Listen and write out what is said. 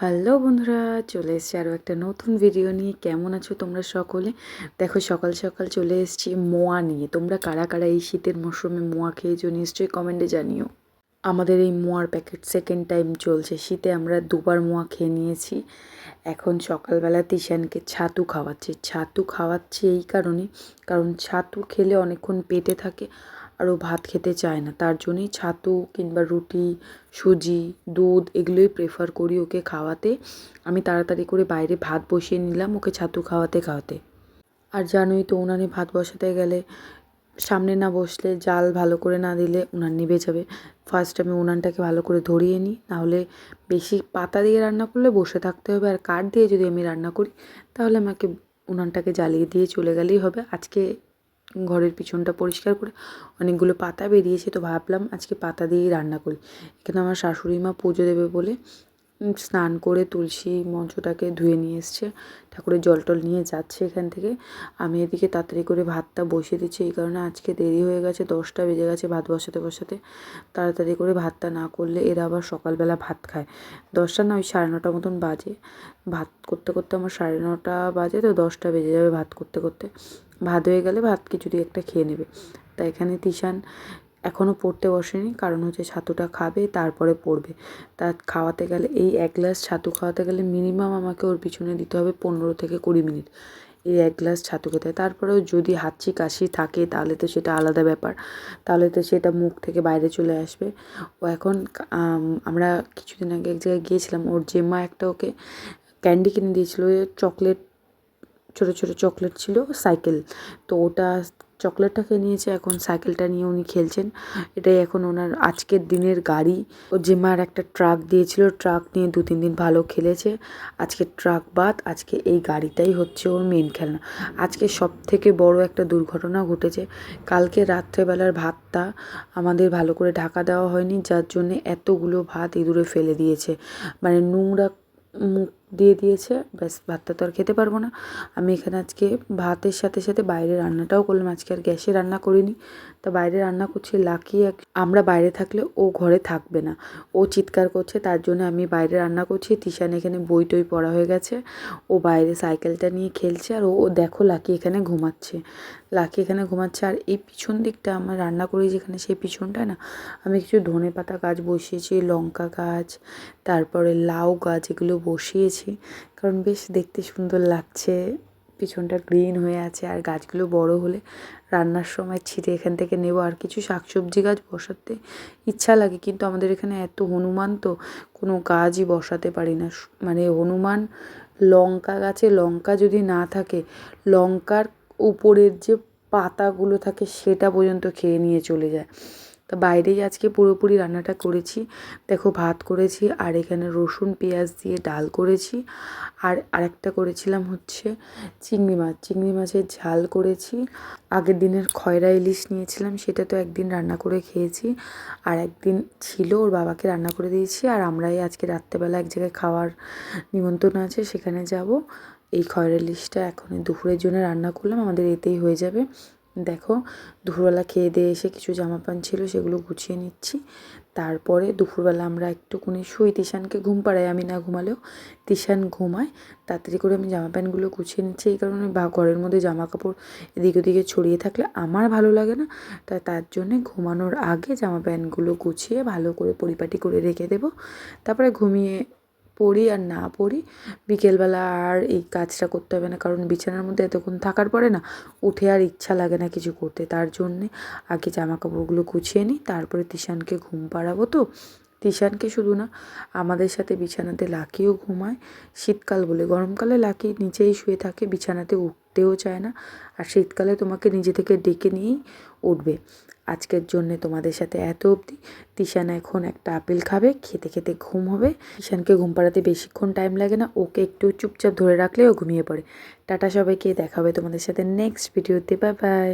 Hello বন্ধুরা, চলে এসেছি আরও একটা নতুন ভিডিও নিয়ে। কেমন আছো তোমরা সকলে? দেখো সকাল সকাল চলে এসেছি মোয়া নিয়ে। তোমরা কারা কারা এই শীতের মরশুমে মোয়া খেয়েছো নিশ্চয়ই কমেন্টে জানিও। আমাদের এই মোয়ার প্যাকেট সেকেন্ড টাইম চলছে। শীতে আমরা দুবার মোয়া খেয়ে নিয়েছি। এখন সকালবেলা তিশানকে ছাতু খাওয়াচ্ছি এই কারণে, কারণ ছাতু খেলে অনেকক্ষণ পেটে থাকে আর ও ভাত খেতে চায় না। তার জন্যই ছাতু কিংবা রুটি, সুজি, দুধ এগুলোই প্রেফার করি ওকে খাওয়াতে। আমি তাড়াতাড়ি করে বাইরে ভাত বসিয়ে নিলাম ওকে ছাতু খাওয়াতে খাওয়াতে। আর জানোই তো, উনানে ভাত বসাতে গেলে সামনে না বসলে, জাল ভালো করে না দিলে উনান নিভে যাবে। ফার্স্ট আমি উনানটাকে ভালো করে ধরিয়ে নিই, নাহলে বেশি পাতা দিয়ে রান্না করলে বসে থাকতে হবে, আর কাঠ দিয়ে যদি আমি রান্না করি তাহলে আমাকে উনানটাকে জ্বালিয়ে দিয়ে চলে গেলেই হবে। আজকে ঘরের পিছনটা পরিষ্কার করে অনেকগুলো পাতা বেরিয়েছে, তো ভাবলাম আজকে পাতা দিয়েই রান্না করি। এখানে আমার শাশুড়ি মা পুজো দেবে বলে স্নান করে তুলসী মঞ্চটাকে ধুয়ে নিয়ে এসছে, ঠাকুরের জল টল নিয়ে যাচ্ছে এখান থেকে। আমি এদিকে তাড়াতাড়ি করে ভাতটা বসিয়ে দিচ্ছি, এই কারণে আজকে দেরি হয়ে গেছে, 10টা বেজে গেছে ভাত বসাতে। তাড়াতাড়ি করে ভাতটা না করলে এরা আবার সকালবেলা ভাত খায়। 10টা না, ওই 9:30 মতন বাজে। ভাত করতে করতে আমার 9:30 বাজে, তো 10টা বেজে যাবে ভাত করতে করতে। ভাত হয়ে গেলে ভাত কিছু একটা খেয়ে নেবে। তা এখানে তিশান এখনও পড়তে বসেনি, কারণ হচ্ছে ছাতুটা খাবে তারপরে পড়বে। তা খাওয়াতে গেলে, এই 1 গ্লাস ছাতু খাওয়াতে গেলে মিনিমাম আমাকে ওর পিছনে দিতে হবে 15 থেকে 20 মিনিট এই 1 গ্লাস ছাতু খেতে। তারপরেও যদি হাঁচি কাশি থাকে তাহলে তো সেটা আলাদা ব্যাপার, তাহলে তো সেটা মুখ থেকে বাইরে চলে আসবে। ও এখন আমরা কিছুদিন আগে এক জায়গায় গিয়েছিলাম, ওর জেম্মা একটা ওকে ক্যান্ডি কিনে দিয়েছিলো, চকলেট, ছোটো ছোটো চকলেট ছিল, সাইকেল। তো ওটা চকলেটটা খেয়ে নিয়েছে, এখন সাইকেলটা নিয়ে উনি খেলছেন। এটাই এখন ওনার আজকের দিনের গাড়ি। ও জেম্মার একটা ট্রাক দিয়েছিল, ট্রাক নিয়ে 2-3 দিন ভালো খেলেছে। আজকে ট্রাক বাদ, আজকে এই গাড়িটাই হচ্ছে ওর মেন খেলনা। আজকে সব থেকে বড় একটা দুর্ঘটনা ঘটেছে। কালকে রাত্রেবেলার ভাতটা আমাদের ভালো করে ঢাকা দেওয়া হয়নি, যার জন্যে এতগুলো ভাত ইঁদুরে ফেলে দিয়েছে, মানে নোংরা মুখ দিয়ে দিয়েছে। ব্যাস, ভাতটা তো আর খেতে পারবো না। আমি এখানে আজকে ভাতের সাথে সাথে বাইরে রান্নাটাও করলাম। আজকে আর গ্যাসে রান্না করিনি, তা বাইরে রান্না করছি। লাকি আমরা বাইরে থাকলে ও ঘরে থাকবে না, ও চিৎকার করছে, তার জন্য আমি বাইরে রান্না করছি। তিশান এখানে বই টই পড়া হয়ে গেছে, ও বাইরে সাইকেলটা নিয়ে খেলছে। আর ও দেখো লাকি এখানে ঘুমাচ্ছে। আর এই পিছন দিকটা আমার রান্না করি যেখানে, সেই পিছনটায় না আমি কিছু ধনেপাতা গাছ বসিয়েছি, লঙ্কা গাছ, তারপরে লাউ গাছ, এগুলো বসিয়েছি, কারণ বেশ দেখতে সুন্দর লাগছে। পিছনটা গ্রিন হয়ে আছে, আর গাছগুলো বড় হলে রান্নার সময় ছিঁড়ে এখান থেকে নেব। আর কিছু শাকসবজি গাছ বসাতে ইচ্ছা লাগে, কিন্তু আমাদের এখানে এত হনুমান, তো কোনো গাছই বসাতে পারি না। মানে হনুমান, লঙ্কা গাছে লঙ্কা যদি না থাকে, লঙ্কার উপরের যে পাতাগুলো থাকে সেটা পর্যন্ত খেয়ে নিয়ে চলে যায়। তা বাইরেই আজকে পুরোপুরি রান্নাটা করেছি। দেখো ভাত করেছি, আর এখানে রসুন পেঁয়াজ দিয়ে ডাল করেছি। আর আরেকটা করেছিলাম হচ্ছে চিংড়ি মাছের ঝাল করেছি। আগের দিনের খয়রা ইলিশ নিয়েছিলাম, সেটা তো একদিন রান্না করে খেয়েছি, আর একদিন ছিল ওর বাবাকে রান্না করে দিয়েছি। আর আমরাই আজকে রাত্রেবেলা এক জায়গায় খাওয়ার নিমন্ত্রণ আছে, সেখানে যাব। এই খয়রা ইলিশটা এখন দুপুরের জন্য রান্না করলাম, আমাদের এতেই হয়ে যাবে। দেখো দুপুরবেলা খেয়ে দিয়ে এসে কিছু জামা প্যান্ট ছিল সেগুলো গুছিয়ে নিচ্ছি। তারপরে দুপুরবেলা আমরা একটুকুনি শুই, তিশানকে ঘুম পাড়াই, আমি না ঘুমালেও তিশান ঘুমায়। তাড়াতাড়ি করে আমি জামা প্যান্টগুলো গুছিয়ে নিচ্ছি, এই কারণে ঘরের মধ্যে জামা কাপড় এদিক ওদিকে ছড়িয়ে থাকলে আমার ভালো লাগে না। তার জন্যে ঘুমানোর আগে জামা প্যান্টগুলো গুছিয়ে ভালো করে পরিপাটি করে রেখে দেবো। তারপরে ঘুমিয়ে পড়ি আর না পড়ি, বিকেলবেলা আর এই কাজটা করতে হবে না, কারণ বিছানার মধ্যে এতক্ষণ থাকার পরে না উঠে আর ইচ্ছা লাগে না কিছু করতে। তার জন্যে আগে জামা কাপড়গুলো গুছিয়ে নিই, তারপরে তিশানকে ঘুম পাড়াবো। তো তিশানকে শুধু না, আমাদের সাথে বিছানাতে লাকিও ঘুমায়। শীতকাল বলে, গরমকালে লাকি নিচেই শুয়ে থাকে, বিছানাতে উঠতেও চায় না, আর শীতকালে তোমাকে নিজে থেকে ডেকে নিয়েই উঠবে। আজকের জন্যে তোমাদের সাথে এত অবধি। তিশান এখন একটা আপেল খাবে, খেতে খেতে ঘুম হবে। তিশানকে ঘুম পাড়াতে বেশিক্ষণ টাইম লাগে না, ওকে একটু চুপচাপ ধরে রাখলে ও ঘুমিয়ে পড়ে। টাটা সবাইকে, দেখা হবে তোমাদের সাথে নেক্সট ভিডিওতে। Bye bye.